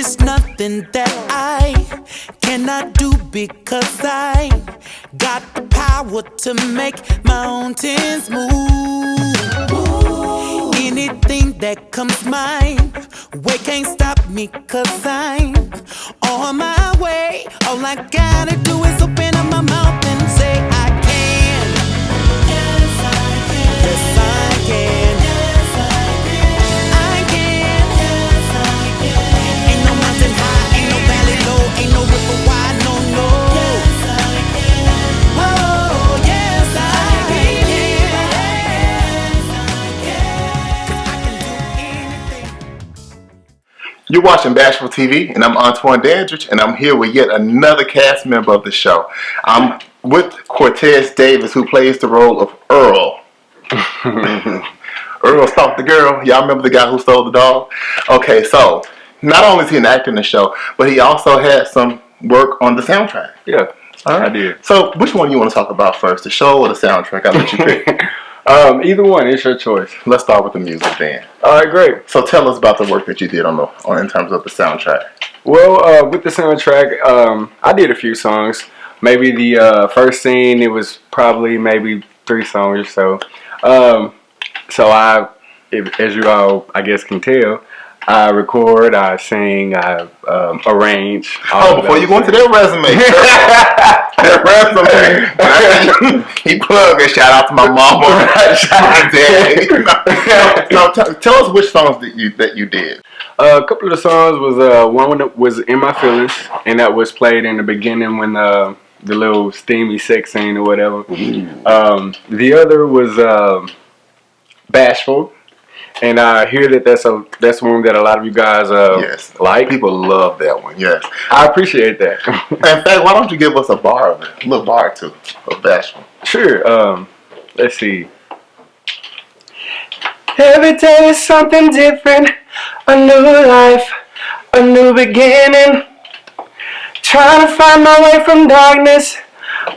is nothing that I cannot do because I got the power to make mountains move. Anything that comes my way can't stop me cause I'm on my way. All I gotta do is open up my mouth and say I can. Yes, I can. Yes, I can. Yes, I can. I can. Yes, I can. Ain't no mountain high, ain't no valley low, ain't no river wide, no, no. Yes, I can. Oh, yes, I can. Yes, I can. 'Cause I can do anything. You're watching Bashful TV, and I'm Antoine, and I'm here with yet another cast member of the show. I'm with Cortez Davis, who plays the role of Earl. Earl stalked the girl. Y'all remember the guy who stole the dog? Okay, so not only is he an actor in the show, but he also had some work on the soundtrack. Yeah, All right. I did. So which one do you want to talk about first, the show or the soundtrack? I'll let you pick. Either one, it's your choice. Let's start with the music then. All right, great. So tell us about the work that you did on in terms of the soundtrack. Well, with the soundtrack, I did a few songs. Maybe the first scene, it was probably maybe 3 songs or so. So as you all, I guess, can tell, I record, I sing, I arrange. Before you go into their resume. He plugged and shout out to my mama. Shout out to Dad. Tell us which songs that you did. A couple of the songs was one that was In My Feelings, and that was played in the beginning when the little steamy sex scene or whatever. The other was Bashful, and I hear that that's one that a lot of you guys Yes, like. People love that one. Yes, I appreciate that. in fact, why don't you give us a bar of it, a little bar or two of Bashful? Sure. Let's see. Every day is something different, a new life, a new beginning. Trying to find my way from darkness,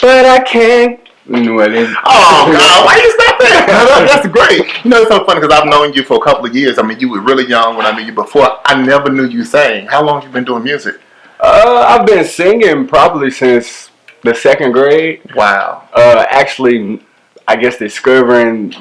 but I can't. Oh God, why you stop that? That's great. You know, it's so funny because I've known you for a couple of years. I mean, you were really young when I knew you before. I never knew you sang. How long have you been doing music? I've been singing probably since the 2nd grade. Wow. Actually, I guess discovering,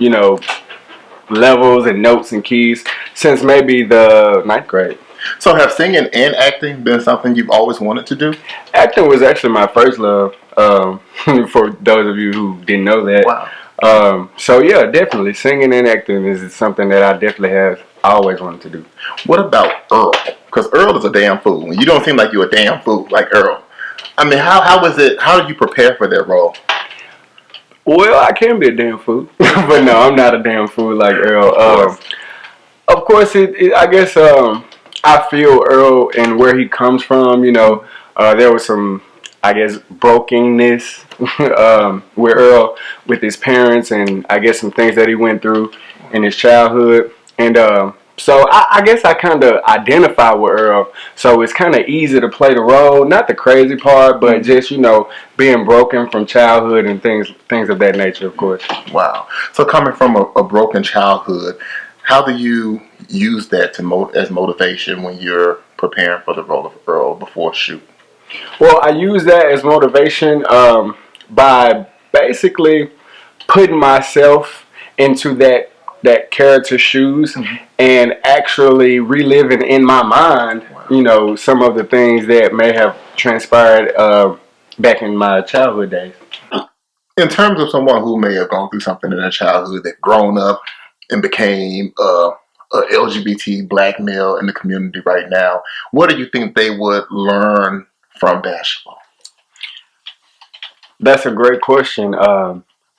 levels and notes and keys since maybe the 9th grade. So have singing and acting been something you've always wanted to do? Acting was actually my first love, for those of you who didn't know that. Wow. So yeah, definitely singing and acting is something that I definitely have always wanted to do. What about Earl? Because Earl is a damn fool. You don't seem like you're a damn fool like Earl. I mean, how was it? How did you prepare for that role? Well, I can be a damn fool, but no, I'm not a damn fool like Earl. Of course, I guess I feel Earl and where he comes from. There was some, I guess, brokenness with Earl with his parents, and I guess some things that he went through in his childhood, and so I guess I kind of identify with Earl. So it's kind of easy to play the role, not the crazy part, but just being broken from childhood and things of that nature, of course. Wow. So coming from a broken childhood, how do you use that as motivation when you're preparing for the role of Earl before a shoot? Well, I use that as motivation by basically putting myself into that character's shoes, and actually reliving in my mind, some of the things that may have transpired back in my childhood days. In terms of someone who may have gone through something in their childhood, that grown up and became a LGBT black male in the community right now, what do you think they would learn from Bashful? That's a great question.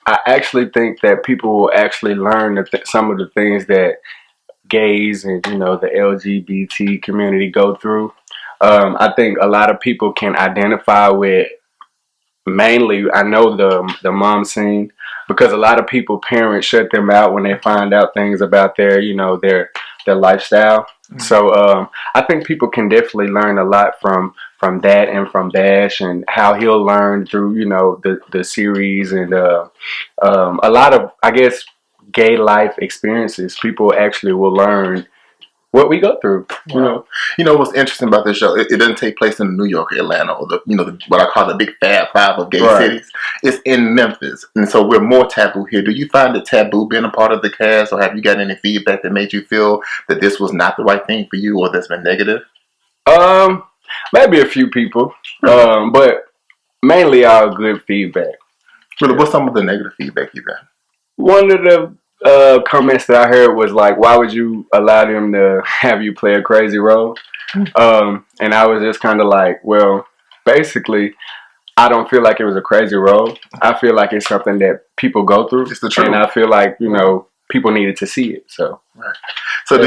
I actually think that people will actually learn some of the things that gays and the LGBT community go through. I think a lot of people can identify with, mainly I know the mom scene, because a lot of parents shut them out when they find out things about their lifestyle. So I think people can definitely learn a lot from that and from Bash, and how he'll learn through the series, and a lot of, I guess, gay life experiences. People actually will learn what we go through. You know. You know what's interesting about this show? It doesn't take place in New York or Atlanta or what I call the big Fab Five of gay cities. It's in Memphis, and so we're more taboo here. Do you find it taboo being a part of the cast, or have you got any feedback that made you feel that this was not the right thing for you, or that's been negative? Maybe a few people, but mainly all good feedback. Really, what's some of the negative feedback you got? One of the comments that I heard was like, why would you allow them to have you play a crazy role? And I was just kind of like, well, basically, I don't feel like it was a crazy role. I feel like it's something that people go through. It's the truth. And I feel like, people needed to see it. So, So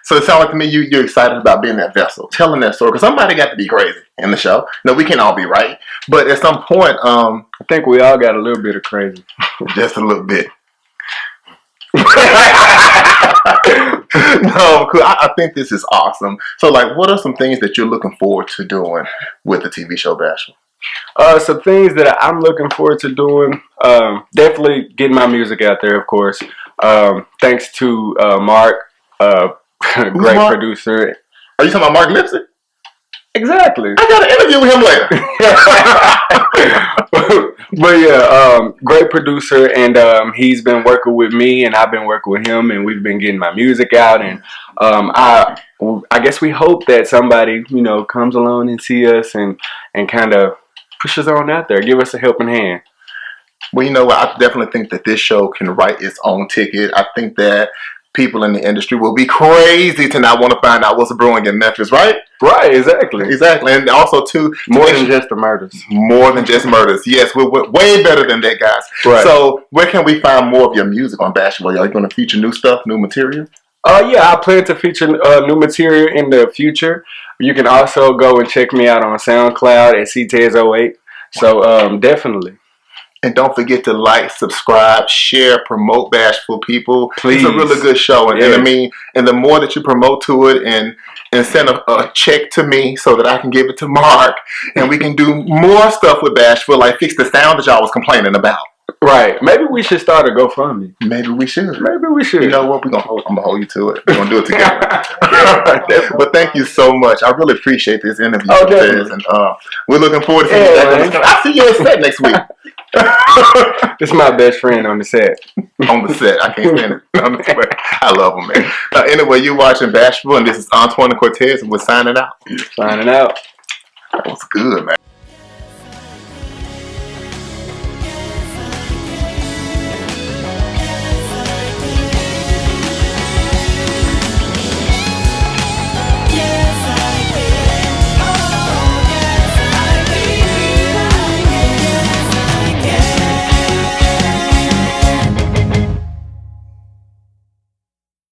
so it sounds like to me you're excited about being that vessel, telling that story, because somebody got to be crazy in the show. No, we can't all be right, but at some point, I think we all got a little bit of crazy, just a little bit. No, cool. I think this is awesome. So, like, what are some things that you're looking forward to doing with the TV show Bashful? Some things that I'm looking forward to doing, definitely getting my music out there, of course. Thanks to Mark, great Mark? producer. Are you talking about Mark Lipsy? Exactly. I got an interview with him later. But yeah, great producer, and he's been working with me, and I've been working with him, and we've been getting my music out, and I guess we hope that somebody comes along and see us and kind of push us on out there, give us a helping hand. Well, you know what? I definitely think that this show can write its own ticket. I think that people in the industry will be crazy to not want to find out what's brewing in Memphis, right? Right, exactly. And also, too... More than just the murders. More than just murders. Yes, we're way better than that, guys. Right. So, where can we find more of your music on Bashful? Are you going to feature new stuff, new material? Yeah, I plan to feature new material in the future. You can also go and check me out on SoundCloud at CTez08. So, definitely. And don't forget to like, subscribe, share, promote Bashful, people. Please. It's a really good show. And, and the more that you promote to it and send a check to me so that I can give it to Mark, and we can do more stuff with Bashful, like fix the sound that y'all was complaining about. Right. Maybe we should start a GoFundMe. Maybe we should. You know what? I'm gonna hold you to it. We're gonna do it together. But thank you so much. I really appreciate this interview. Definitely. And we're looking forward to seeing you back. I'll see you on set next week. This is my best friend on the set. On the set. I can't stand it. I love him, man. Anyway, you're watching Bashful, and this is Antoine and Cortez, and we're signing out. Signing out. That was good, man.